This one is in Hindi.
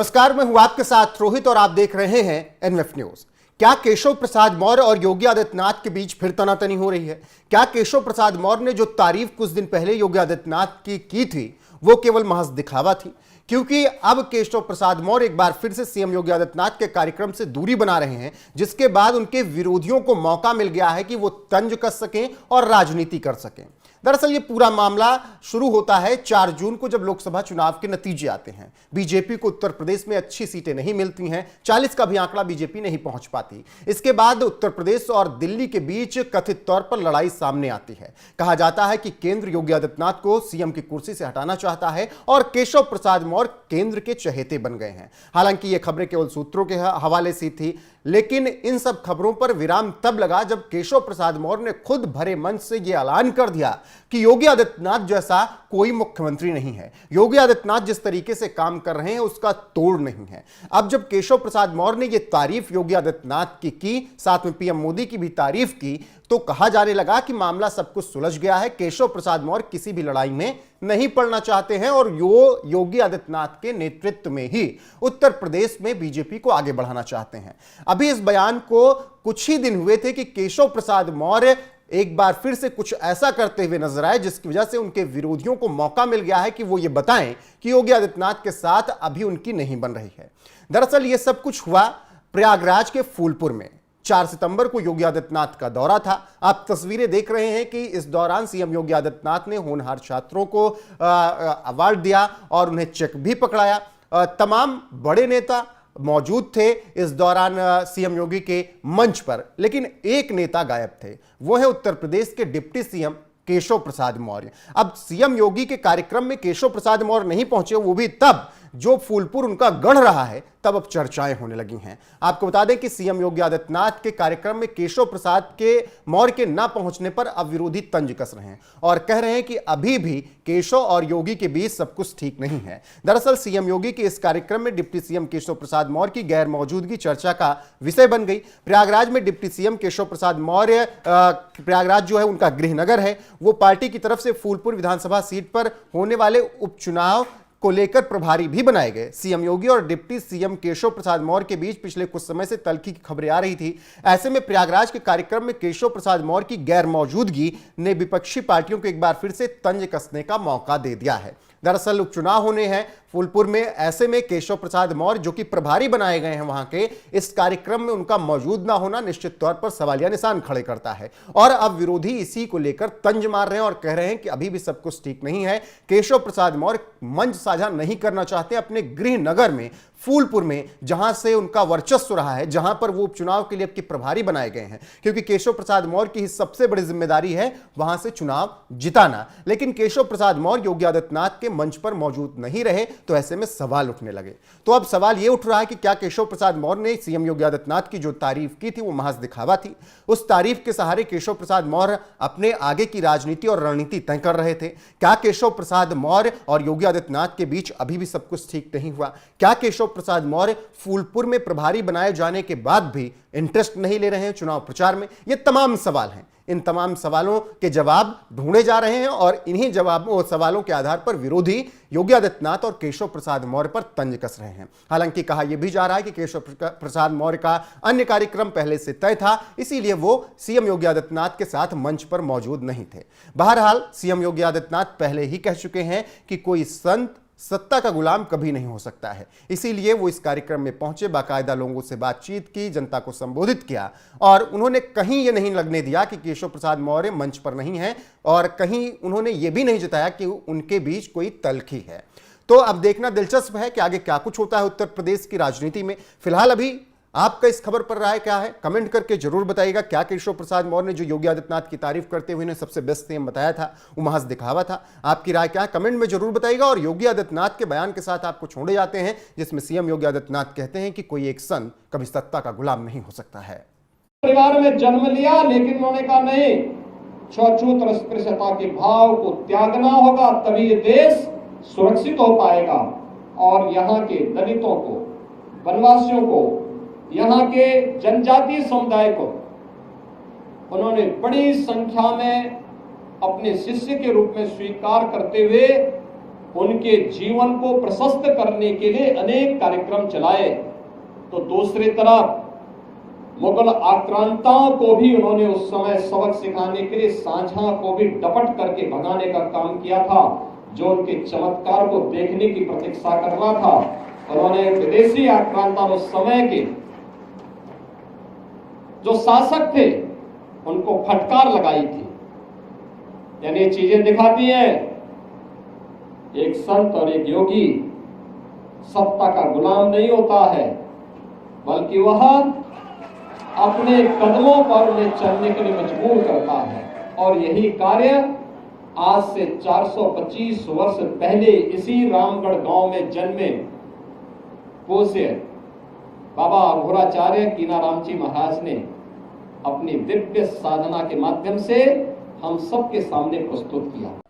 नमस्कार, मैं हूं आपके साथ रोहित और आप देख रहे हैं एनएफ न्यूज। क्या केशव प्रसाद मौर्य और योगी आदित्यनाथ के बीच फिर तनातनी हो रही है? क्या केशव प्रसाद मौर्य ने जो तारीफ कुछ दिन पहले योगी आदित्यनाथ की थी वो केवल महज दिखावा थी? क्योंकि अब केशव प्रसाद मौर्य एक बार फिर से सीएम योगी आदित्यनाथ के कार्यक्रम से दूरी बना रहे हैं, जिसके बाद उनके विरोधियों को मौका मिल गया है कि वो तंज कस सकें और राजनीति कर सकें। दरअसल ये पूरा मामला शुरू होता है 4 जून को, जब लोकसभा चुनाव के नतीजे आते हैं। बीजेपी को उत्तर प्रदेश में अच्छी सीटें नहीं मिलती हैं, 40 का भी आंकड़ा बीजेपी नहीं पहुंच पाती। इसके बाद उत्तर प्रदेश और दिल्ली के बीच कथित तौर पर लड़ाई सामने आती है। कहा जाता है कि केंद्र योगी आदित्यनाथ को सीएम की कुर्सी से हटाना चाहता है और केशव प्रसाद मौर्य केंद्र के चहेते बन गए हैं। हालांकि ये खबरें केवल सूत्रों के हवाले से थी, लेकिन इन सब खबरों पर विराम तब लगा जब केशव प्रसाद मौर्य ने खुद भरे मंच से यह ऐलान कर दिया कि योगी आदित्यनाथ जैसा कोई मुख्यमंत्री नहीं है। योगी आदित्यनाथ जिस तरीके से काम कर रहे हैं उसका तोड़ नहीं है। अब जब केशव प्रसाद मौर्य ने यह तारीफ योगी आदित्यनाथ की साथ में पीएम मोदी की भी तारीफ की, तो कहा जाने लगा कि मामला सब कुछ सुलझ गया है। केशव प्रसाद मौर्य किसी भी लड़ाई में नहीं पड़ना चाहते हैं और योगी आदित्यनाथ के नेतृत्व में ही उत्तर प्रदेश में बीजेपी को आगे बढ़ाना चाहते हैं। अभी इस बयान को कुछ ही दिन हुए थे कि केशव प्रसाद मौर्य एक बार फिर से कुछ ऐसा करते हुए नजर आए जिसकी वजह से उनके विरोधियों को मौका मिल गया है कि वो ये बताएं कि योगी आदित्यनाथ के साथ अभी उनकी नहीं बन रही है। दरअसल ये सब कुछ हुआ प्रयागराज के फूलपुर में। 4 सितंबर को योगी आदित्यनाथ का दौरा था। आप तस्वीरें देख रहे हैं कि इस दौरान सीएम योगी आदित्यनाथ ने होनहार छात्रों को अवार्ड दिया और उन्हें चेक भी पकड़ाया। तमाम बड़े नेता मौजूद थे इस दौरान सीएम योगी के मंच पर, लेकिन एक नेता गायब थे। वो है उत्तर प्रदेश के डिप्टी सीएम केशव प्रसाद मौर्य। अब सीएम योगी के कार्यक्रम में केशव प्रसाद मौर्य नहीं पहुंचे, वो भी तब जो फूलपुर उनका गढ़ रहा है, तब अब चर्चाएं होने लगी हैं। आपको बता दें कि सीएम योगी आदित्यनाथ के कार्यक्रम में केशव प्रसाद के मौर्य के ना पहुंचने पर अब विरोधी तंज कस रहे हैं और कह रहे हैं कि अभी भी केशव और योगी के बीच सब कुछ ठीक नहीं है। दरअसल सीएम योगी के इस कार्यक्रम में डिप्टी सीएम केशव प्रसाद मौर्य की गैर मौजूदगी चर्चा का विषय बन गई। प्रयागराज में डिप्टी सीएम केशव प्रसाद मौर्य, प्रयागराज जो है उनका गृह नगर है, वो पार्टी की तरफ से फूलपुर विधानसभा सीट पर होने वाले उपचुनाव को लेकर प्रभारी भी बनाए गए। सीएम योगी और डिप्टी सीएम केशव प्रसाद मौर्य के बीच पिछले कुछ समय से तल्खी की खबरें आ रही थी। ऐसे में प्रयागराज के कार्यक्रम में केशव प्रसाद मौर्य की गैर मौजूदगी ने विपक्षी पार्टियों को एक बार फिर से तंज कसने का मौका दे दिया है। दरअसल उपचुनाव होने हैं फूलपुर में, ऐसे में केशव प्रसाद मौर्य जो कि प्रभारी बनाए गए हैं वहां के, इस कार्यक्रम में उनका मौजूद ना होना निश्चित तौर पर सवालिया निशान खड़े करता है। और अब विरोधी इसी को लेकर तंज मार रहे हैं और कह रहे हैं कि अभी भी सब कुछ ठीक नहीं है। केशव प्रसाद मौर्य मंच साझा नहीं करना चाहते अपने गृह नगर में फूलपुर में, जहां से उनका वर्चस्व रहा है, जहां पर वो उपचुनाव के लिए अब के प्रभारी बनाए गए हैं, क्योंकि केशव प्रसाद मौर्य की सबसे बड़ी जिम्मेदारी है वहां से चुनाव जिताना। लेकिन केशव प्रसाद मौर्य योगी आदित्यनाथ के मंच पर मौजूद नहीं रहे, तो ऐसे में सवाल उठने लगे। तो अब सवाल यह उठ रहा है कि क्या केशव प्रसाद मौर्य ने सीएम योगी आदित्यनाथ की जो तारीफ की थी वो महज दिखावा थी? उस तारीफ के सहारे केशव प्रसाद मौर्य अपने आगे की राजनीति और रणनीति तय कर रहे थे? क्या केशव प्रसाद मौर्य और योगी आदित्यनाथ के बीच अभी भी सब कुछ ठीक नहीं हुआ? क्या केशव प्रसाद मौर्य फूलपुर में प्रभारी बनाए जाने के बाद भी इंटरेस्ट नहीं ले रहे हैं चुनाव प्रचार में? ये तमाम सवाल हैं। इन तमाम सवालों के जवाब ढूंढे जा रहे हैं और इन्हीं जवाबों सवालों के आधार पर विरोधी योगी आदित्यनाथ और केशव प्रसाद मौर्य पर तंज कस रहे हैं। हालांकि कहा यह भी जा रहा है कि केशव प्रसाद मौर्य का अन्य कार्यक्रम पहले से तय था, इसीलिए वो सीएम योगी आदित्यनाथ के साथ मंच पर मौजूद नहीं थे। बहरहाल सीएम योगी आदित्यनाथ पहले ही कह चुके हैं कि कोई संत सत्ता का गुलाम कभी नहीं हो सकता है। इसीलिए वो इस कार्यक्रम में पहुंचे, बाकायदा लोगों से बातचीत की, जनता को संबोधित किया और उन्होंने कहीं ये नहीं लगने दिया कि केशव प्रसाद मौर्य मंच पर नहीं है और कहीं उन्होंने ये भी नहीं जताया कि उनके बीच कोई तल्खी है। तो अब देखना दिलचस्प है कि आगे क्या कुछ होता है उत्तर प्रदेश की राजनीति में। फिलहाल अभी आपका इस खबर पर राय क्या है, कमेंट करके जरूर बताइएगा। क्या केशव प्रसाद मौर्य ने जो योगी आदित्यनाथ की तारीफ करते हुए इन्हें सबसे बेस्ट सीएम बताया था वो महज दिखावा था? आपकी राय क्या है, कमेंट में जरूर बताइएगा। और योगी आदित्यनाथ के बयान के साथ आपको छोड़े जाते हैं जिसमें सीएम योगी आदित्यनाथ कहते हैं कि कोई एक संत कभी सत्ता का गुलाम नहीं हो सकता है। परिवार में जन्म लिया, लेकिन उन्होंने कहा नहीं, छूत अस्पृश्यता के भाव को त्यागना होगा, तभी ये देश सुरक्षित हो पाएगा। और यहाँ के दलितों को, वनवासियों को, यहाँ के जनजातीय समुदाय को उन्होंने बड़ी संख्या में अपने शिष्य के रूप में स्वीकार करते हुए उनके जीवन को प्रशस्त करने के लिए अनेक कार्यक्रम चलाए, तो दूसरी तरफ मुगल आक्रांताओं को भी उन्होंने उस समय सबक सिखाने के लिए शाहजहां को भी डपट करके भगाने का काम किया था, जो उनके चमत्कार को देखने की प्रतीक्षा कर रहा था। उन्होंने विदेशी आक्रांता उस समय के जो शासक थे उनको फटकार लगाई थी। यानी ये चीजें दिखाती हैं एक संत और एक योगी सत्ता का गुलाम नहीं होता है, बल्कि वह अपने कदमों पर उन्हें चलने के लिए मजबूर करता है। और यही कार्य आज से 425 वर्ष पहले इसी रामगढ़ गांव में जन्मे पूज्य बाबा अघोराचार्य कीनाराम जी महाराज ने अपनी दिव्य साधना के माध्यम से हम सबके सामने प्रस्तुत किया।